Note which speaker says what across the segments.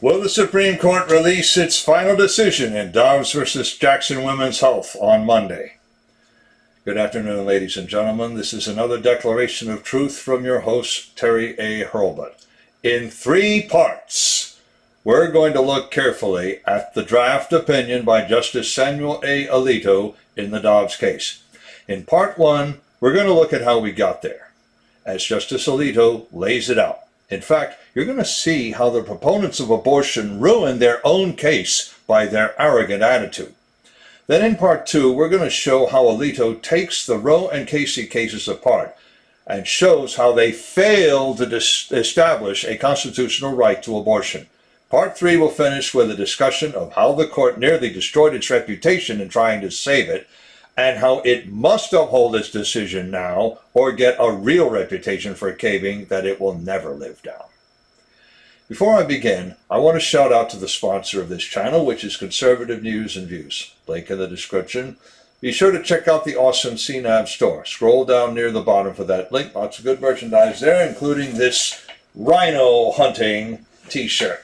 Speaker 1: Will the Supreme Court release its final decision in Dobbs versus Jackson Women's Health on Monday? Good afternoon, ladies and gentlemen. This is another declaration of truth from your host, Terry A. Hurlbut. In 3 parts, we're going to look carefully at the draft opinion by Justice Samuel A. Alito in the Dobbs case. In part 1, we're going to look at how we got there, as Justice Alito lays it out. In fact, you're going to see how the proponents of abortion ruin their own case by their arrogant attitude. Then in part 2, we're going to show how Alito takes the Roe and Casey cases apart and shows how they failed to establish a constitutional right to abortion. Part 3 will finish with a discussion of how the court nearly destroyed its reputation in trying to save it, and how it must uphold its decision now or get a real reputation for caving that it will never live down. Before I begin, I want to shout out to the sponsor of this channel, which is Conservative News and Views. Link in the description. Be sure to check out the awesome CNAV Store. Scroll down near the bottom for that link. Lots of good merchandise there, including this rhino hunting t-shirt.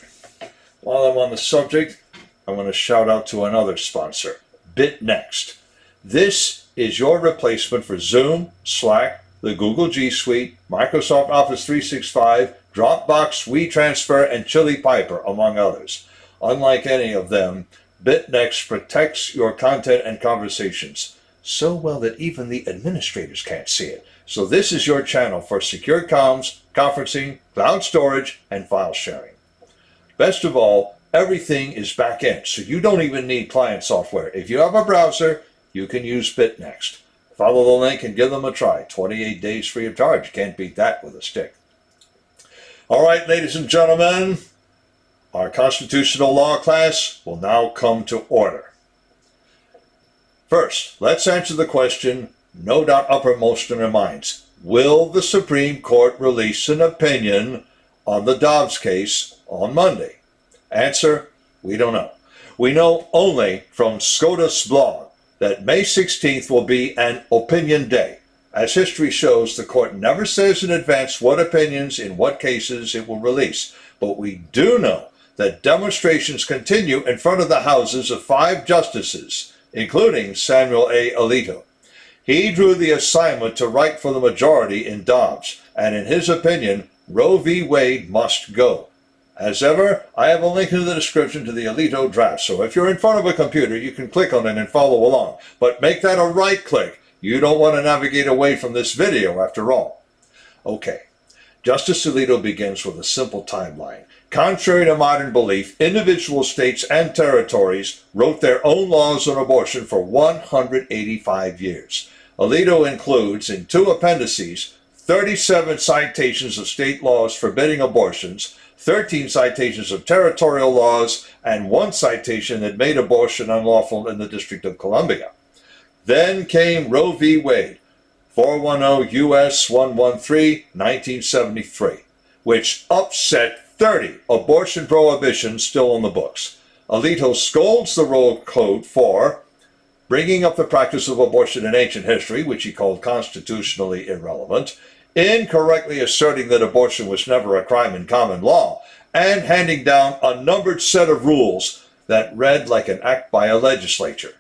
Speaker 1: While I'm on the subject, I want to shout out to another sponsor, BitNext. This is your replacement for Zoom, Slack, the Google G Suite, Microsoft Office 365, Dropbox, WeTransfer, and Chili Piper, among others. Unlike any of them, BitNext protects your content and conversations so well that even the administrators can't see it. So this is your channel for secure comms, conferencing, cloud storage, and file sharing. Best of all, everything is back-end, so you don't even need client software. If you have a browser, you can use BitNext. Follow the link and give them a try. 28 days free of charge. Can't beat that with a stick. All right, ladies and gentlemen, our constitutional law class will now come to order. First, let's answer the question, no doubt uppermost in our minds. Will the Supreme Court release an opinion on the Dobbs case on Monday? Answer, we don't know. We know only from SCOTUS blog that May 16th will be an opinion day. As history shows, the court never says in advance what opinions in what cases it will release. But we do know that demonstrations continue in front of the houses of 5 justices, including Samuel A. Alito. He drew the assignment to write for the majority in Dobbs, and in his opinion, Roe v. Wade must go. As ever, I have a link in the description to the Alito Draft, so if you're in front of a computer, you can click on it and follow along. But make that a right click. You don't want to navigate away from this video after all. Okay, Justice Alito begins with a simple timeline. Contrary to modern belief, individual states and territories wrote their own laws on abortion for 185 years. Alito includes, in 2 appendices, 37 citations of state laws forbidding abortions, 13 citations of territorial laws, and 1 citation that made abortion unlawful in the District of Columbia. Then came Roe v. Wade, 410 U.S. 113, 1973, which upset 30 abortion prohibitions still on the books. Alito scolds the Roe Code for bringing up the practice of abortion in ancient history, which he called constitutionally irrelevant, incorrectly asserting that abortion was never a crime in common law, and handing down a numbered set of rules that read like an act by a legislature.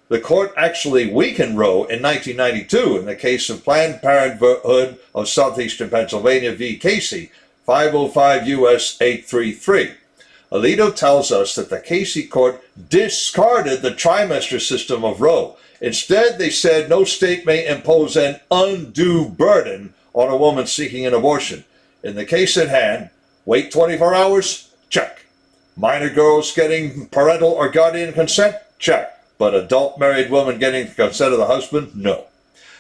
Speaker 1: The court actually weakened Roe in 1992 in the case of Planned Parenthood of Southeastern Pennsylvania v. Casey, 505 U.S. 833. Alito tells us that the Casey court discarded the trimester system of Roe. Instead, they said no state may impose an undue burden on a woman seeking an abortion. In the case at hand, wait 24 hours? Check. Minor girls getting parental or guardian consent? Check. But adult married women getting the consent of the husband? No.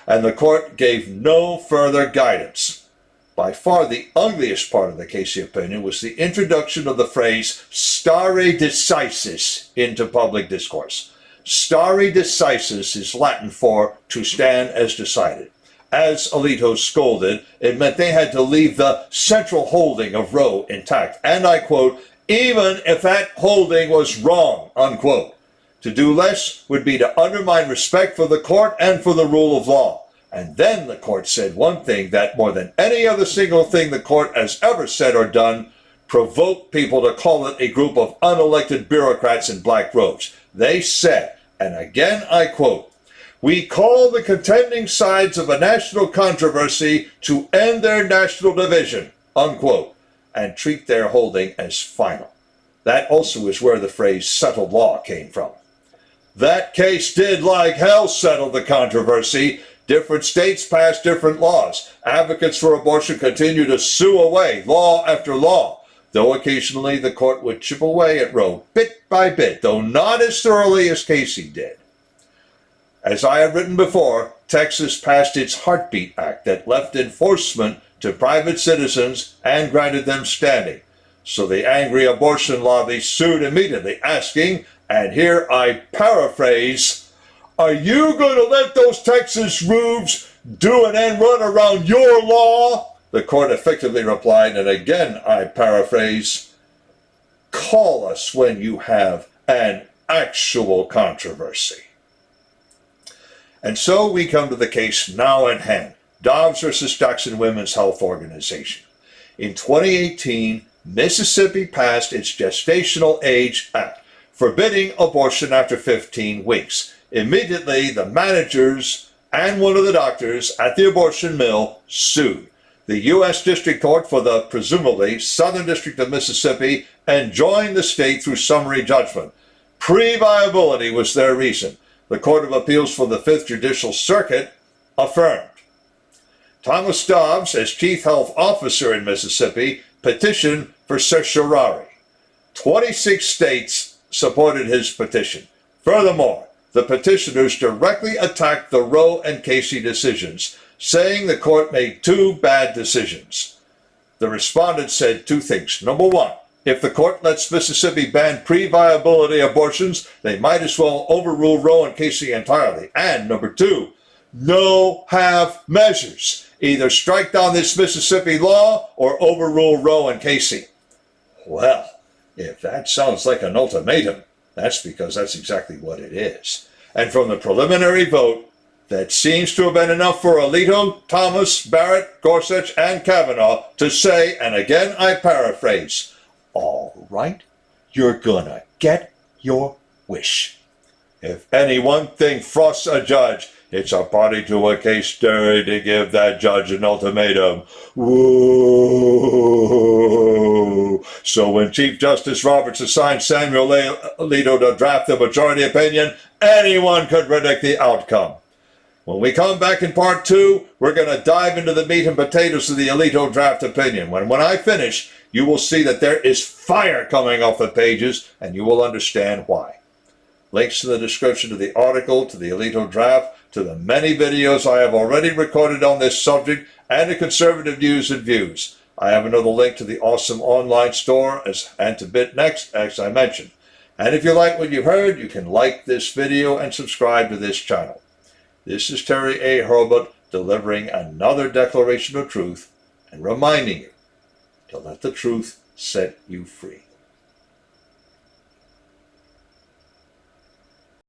Speaker 1: And the court gave no further guidance. By far the ugliest part of the Casey opinion was the introduction of the phrase stare decisis into public discourse. Stare decisis is Latin for to stand as decided. As Alito scolded, it meant they had to leave the central holding of Roe intact. And I quote, even if that holding was wrong, unquote. To do less would be to undermine respect for the court and for the rule of law. And then the court said one thing that more than any other single thing the court has ever said or done, provoked people to call it a group of unelected bureaucrats in black robes. They said, and again I quote, "We call the contending sides of a national controversy to end their national division," unquote, and treat their holding as final. That also is where the phrase settled law came from. That case did like hell settle the controversy. Different states passed different laws. Advocates for abortion continue to sue away law after law, though occasionally the court would chip away at Roe bit by bit, though not as thoroughly as Casey did. As I have written before, Texas passed its Heartbeat Act that left enforcement to private citizens and granted them standing. So the angry abortion lobby sued immediately, asking, and here I paraphrase, "Are you going to let those Texas rubes do an end run around your law?" The court effectively replied, and again I paraphrase, "Call us when you have an actual controversy." And so we come to the case now at hand, Dobbs versus Jackson Women's Health Organization. In 2018, Mississippi passed its Gestational Age Act, forbidding abortion after 15 weeks. Immediately, the managers and one of the doctors at the abortion mill sued the U.S. District Court for the presumably Southern District of Mississippi and joined the state through summary judgment. Pre-viability was their reason. The Court of Appeals for the Fifth Judicial Circuit affirmed. Thomas Dobbs, as Chief Health Officer in Mississippi, petitioned for certiorari. 26 states supported his petition. Furthermore, the petitioners directly attacked the Roe and Casey decisions, saying the court made two bad decisions. The respondents said two things. Number one, if the court lets Mississippi ban pre-viability abortions, they might as well overrule Roe and Casey entirely. And number two, no half measures. Either strike down this Mississippi law or overrule Roe and Casey. Well, if that sounds like an ultimatum, that's because that's exactly what it is. And from the preliminary vote, that seems to have been enough for Alito, Thomas, Barrett, Gorsuch, and Kavanaugh to say, and again I paraphrase, "All right, you're gonna get your wish." If any one thing frosts a judge, it's a party to a case daring to give that judge an ultimatum. Whoa. So when Chief Justice Roberts assigned Samuel Alito to draft the majority opinion, anyone could predict the outcome. When we come back in part 2, we're going to dive into the meat and potatoes of the Alito Draft opinion. When I finish, you will see that there is fire coming off the pages, and you will understand why. Links in the description to the article, to the Alito Draft, to the many videos I have already recorded on this subject, and to conservative news and views. I have another link to the awesome online store and to BitNext, as I mentioned. And if you like what you heard, you can like this video and subscribe to this channel. This is Terry A. Hurlbut delivering another declaration of truth and reminding you to let the truth set you free.